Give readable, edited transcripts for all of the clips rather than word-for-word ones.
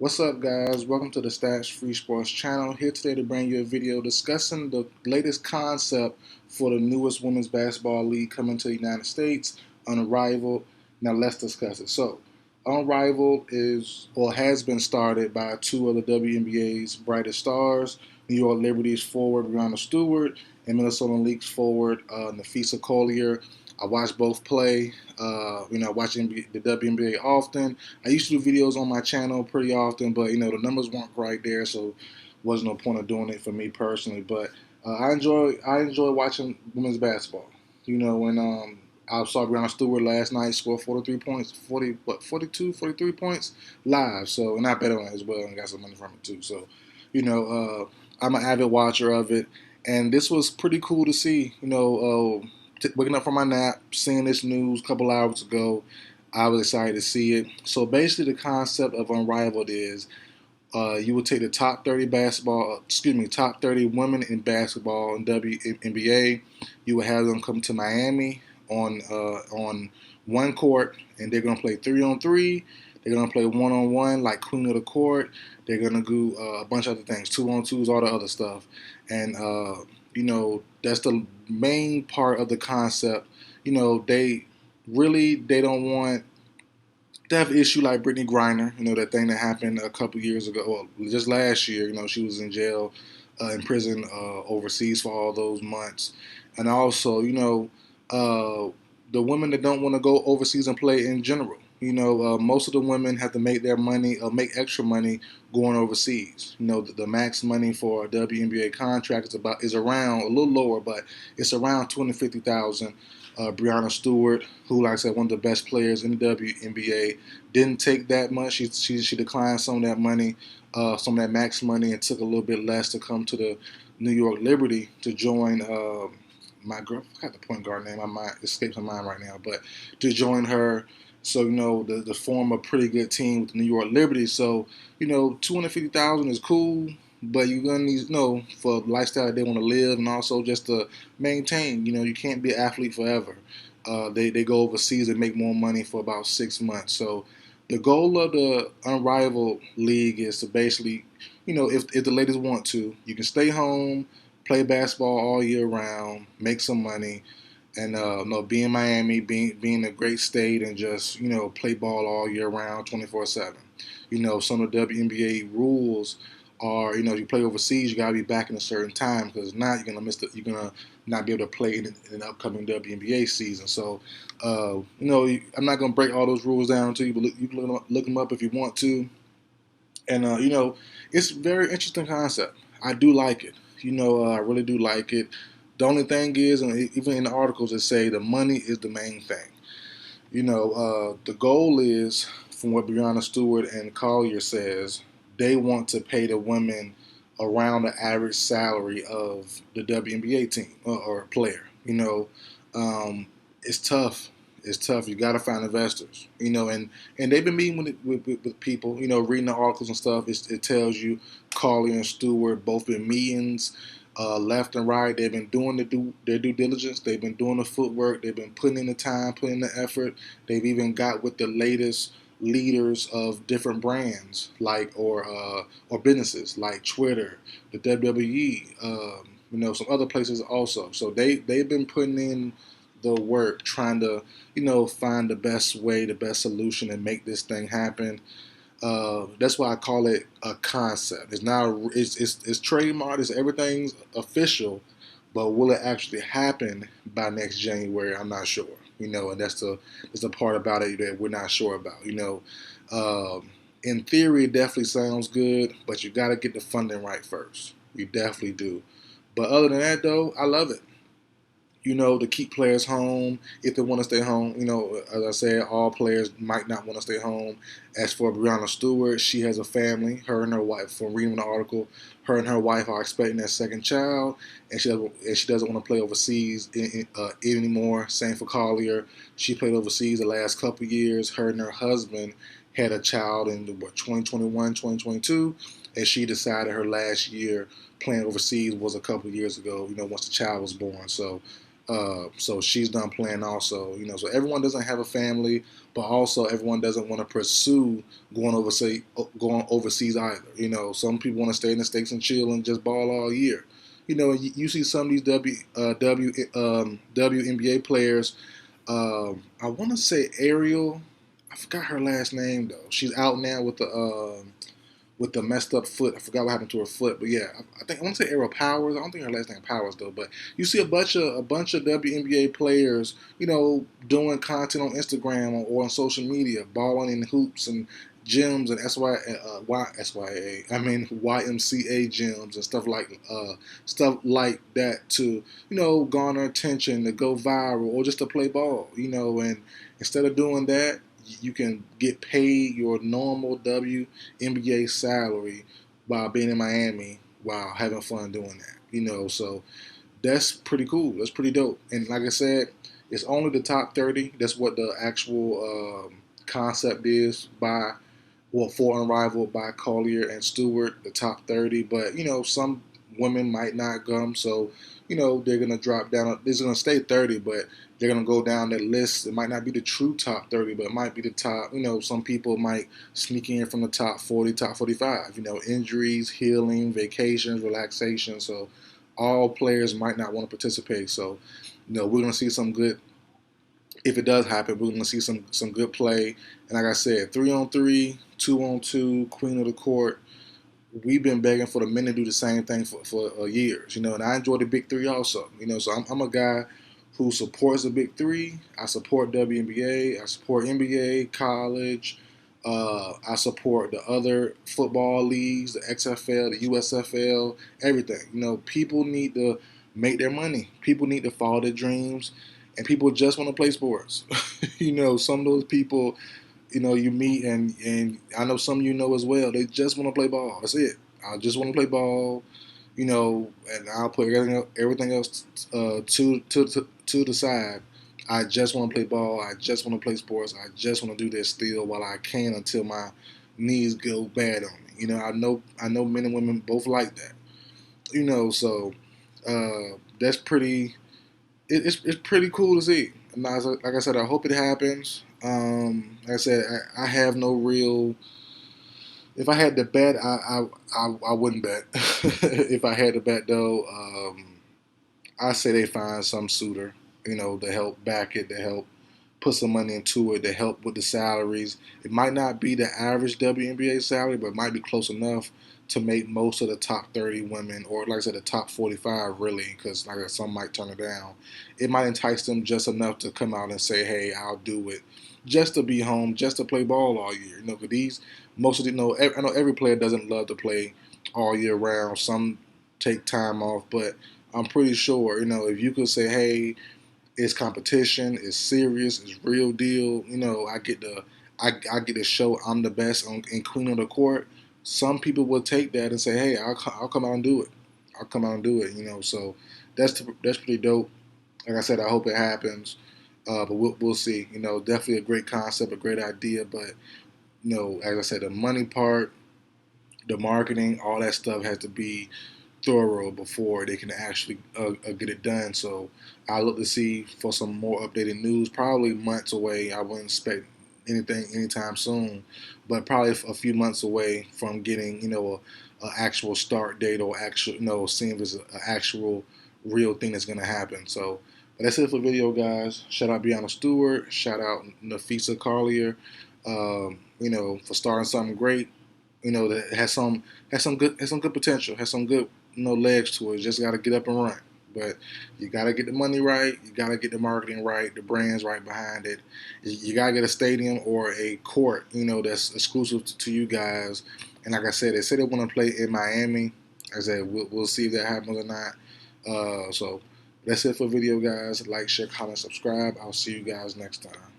What's up, guys? Welcome to the Stats Free Sports channel. Here today to bring you a video discussing the latest concept for the newest women's basketball league coming to the United States, Unrivaled. Now let's discuss it. So, Unrivaled is or has been started by two of the WNBA's brightest stars, New York Liberty's forward Breanna Stewart and Minnesota Lynx forward Napheesa Collier. I watch both play. I watch the WNBA often. I used to do videos on my channel pretty often, but the numbers weren't quite there, so wasn't no point of doing it for me personally. But I enjoy watching women's basketball. When I saw Breanna Stewart last night score 43 points, 43 points live. So, and I bet on it as well and got some money from it too. So, I'm an avid watcher of it, and this was pretty cool to see. Waking up from my nap, seeing this news a couple hours ago, I was excited to see it. So basically, the concept of Unrivaled is you would take the top 30 women in basketball in WNBA. You would have them come to Miami on one court, and they're gonna play 3-on-3. They're gonna play 1-on-1 like Queen of the Court. They're gonna do a bunch of other things, 2-on-2s, all the other stuff, and that's the main part of the concept. They don't want to have an issue like Brittany Griner, that thing that happened a couple years ago, well, just last year. She was in jail, in prison overseas for all those months. And also, the women that don't want to go overseas and play in general. Most of the women have to make their money, make extra money going overseas. The max money for a WNBA contract is around a little lower, but it's around 250,000. Breanna Stewart, who, like I said, one of the best players in the WNBA, didn't take that much. She declined some of that money, some of that max money, and took a little bit less to come to the New York Liberty to join my girl. I forgot the point guard name. My mind escapes my mind right now, but to join her. So to form a pretty good team with the New York Liberty. So 250,000 is cool, but you're gonna need for the lifestyle that they want to live, and also just to maintain. You can't be an athlete forever. They go overseas and make more money for about 6 months. So the goal of the Unrivaled League is to basically, if the ladies want to, you can stay home, play basketball all year round, make some money, and be in Miami, being a great state, and just play ball all year round, 24/7. Some of the WNBA rules are, you play overseas, you gotta be back in a certain time, because now you're gonna not be able to play in the upcoming WNBA season. So, I'm not gonna break all those rules down to you, but you can look them up if you want to. And it's a very interesting concept. I do like it. I really do like it. The only thing is, and even in the articles, they say the money is the main thing. The goal is, from what Breanna Stewart and Collier says, they want to pay the women around the average salary of the WNBA team or player. It's tough. It's tough. You got to find investors. And they've been meeting with people. Reading the articles and stuff. It tells you Collier and Stewart both been meetings. Left and right, they've been doing their due diligence. They've been doing the footwork. They've been putting in the time, putting in the effort. They've even got with the latest leaders of different brands, or businesses like Twitter, the WWE, some other places also. So they've been putting in the work, trying to find the best way, the best solution, and make this thing happen. That's why I call it a concept. It's not. It's trademarked. It's everything's official, but will it actually happen by next January? I'm not sure. And that's the part about it that we're not sure about. In theory, it definitely sounds good, but you got to get the funding right first. You definitely do. But other than that, though, I love it. To keep players home if they want to stay home. As I said, all players might not want to stay home. As for Breanna Stewart, she has a family. Her and her wife, from reading the article, her and her wife are expecting their second child, and she doesn't want to play overseas anymore. Same for Collier. She played overseas the last couple years. Her and her husband had a child in 2021, 2022, and she decided her last year playing overseas was a couple years ago. Once the child was born. So So she's done playing also. So everyone doesn't have a family, but also everyone doesn't want to pursue going overseas either. Some people want to stay in the states and chill and just ball all year. You see some of these WNBA players. I want to say Ariel. I forgot her last name though. She's out now with the messed up foot. I forgot what happened to her foot, but yeah, I want to say Ariel Powers. I don't think her last name Powers though. But you see a bunch of WNBA players, doing content on Instagram or on social media, balling in hoops and gyms and YMCA gyms and stuff like that to garner attention, to go viral, or just to play ball. And instead of doing that, you can get paid your normal WNBA salary by being in Miami while having fun doing that. So that's pretty cool. That's pretty dope. And like I said, it's only the top 30. That's what the actual concept is for Unrivaled by Collier and Stewart, the top 30. But some women might not come, so they're gonna drop down. It's gonna stay 30, but they're gonna go down that list. It might not be the true top 30, but it might be the top. Some people might sneak in from the top 40, top 45. Injuries, healing, vacations, relaxation. So all players might not want to participate. So we're gonna see some good. If it does happen, we're gonna see some good play. And like I said, 3-on-3, 2-on-2, queen of the court. We've been begging for the men to do the same thing for years, and I enjoy the big three also, so I'm a guy who supports the big three. I support WNBA, I support NBA, college, I support the other football leagues, the XFL, the USFL, everything. People need to make their money. People need to follow their dreams, and people just want to play sports. Some of those people you meet, and I know some as well. They just want to play ball. That's it. I just want to play ball, and I'll put everything else to the side. I just want to play ball. I just want to play sports. I just want to do this still while I can until my knees go bad on me. I know men and women both like that. So that's pretty. It's pretty cool to see. And like I said, I hope it happens. Like I said, I have no real. If I had to bet, I wouldn't bet. If I had to bet though, I say they find some suitor, to help back it, to help put some money into it, to help with the salaries. It might not be the average WNBA salary, but it might be close enough to make most of the top 30 women, or like I said, the top 45 really, because like I said, some might turn it down. It might entice them just enough to come out and say, hey, I'll do it. Just to be home, just to play ball all year. Because most of the, I know every player doesn't love to play all year round. Some take time off, but I'm pretty sure, if you could say, hey, it's competition, it's serious, it's real deal. I get to show I'm the best in queen of the court. Some people will take that and say, hey, I'll come out and do it. I'll come out and do it. So that's pretty dope. Like I said, I hope it happens. But we'll see. Definitely a great concept, a great idea. But as I said, the money part, the marketing, all that stuff has to be thorough before they can actually get it done. So I look to see for some more updated news, probably months away. I wouldn't expect anything anytime soon, but probably a few months away from getting a actual start date, or actual seeing if it's an actual real thing that's going to happen. So. But that's it for the video, guys. Shout out Breanna Stewart. Shout out Napheesa Collier. For starting something great. That has some good potential. Has some good legs to it. Just got to get up and run. But you got to get the money right. You got to get the marketing right. The brands right behind it. You got to get a stadium or a court. That's exclusive to you guys. And like I said, they said they want to play in Miami. I said we'll see if that happens or not. So that's it for the video, guys. Like, share, comment, subscribe. I'll see you guys next time.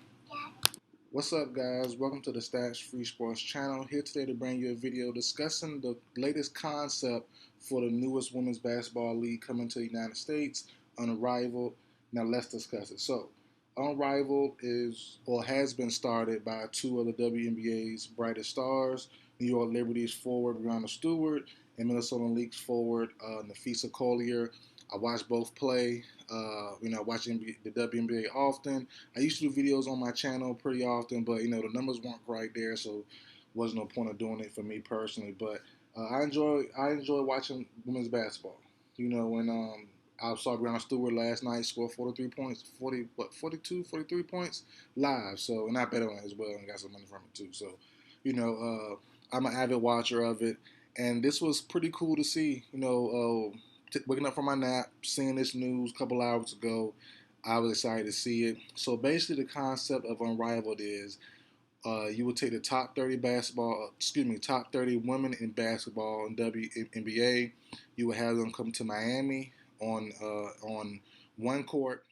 What's up, guys? Welcome to the Stats Free Sports channel. Here today to bring you a video discussing the latest concept for the newest women's basketball league coming to the United States, Unrivaled. Now let's discuss it. So, Unrivaled is or has been started by two of the WNBA's brightest stars, New York Liberty's forward Breanna Stewart and Minnesota Lynx forward Napheesa Collier. I watch both play. I watch the WNBA often. I used to do videos on my channel pretty often, but the numbers weren't quite there, so wasn't no point of doing it for me personally. But I enjoy watching women's basketball. When I saw Breanna Stewart last night score 43 points, 43 points live. So, and I bet on it as well and got some money from it too. So, I'm an avid watcher of it, and this was pretty cool to see. Waking up from my nap, seeing this news a couple hours ago, I was excited to see it. So basically, the concept of Unrivaled is you would take the top 30 women in basketball in WNBA. You would have them come to Miami on one court,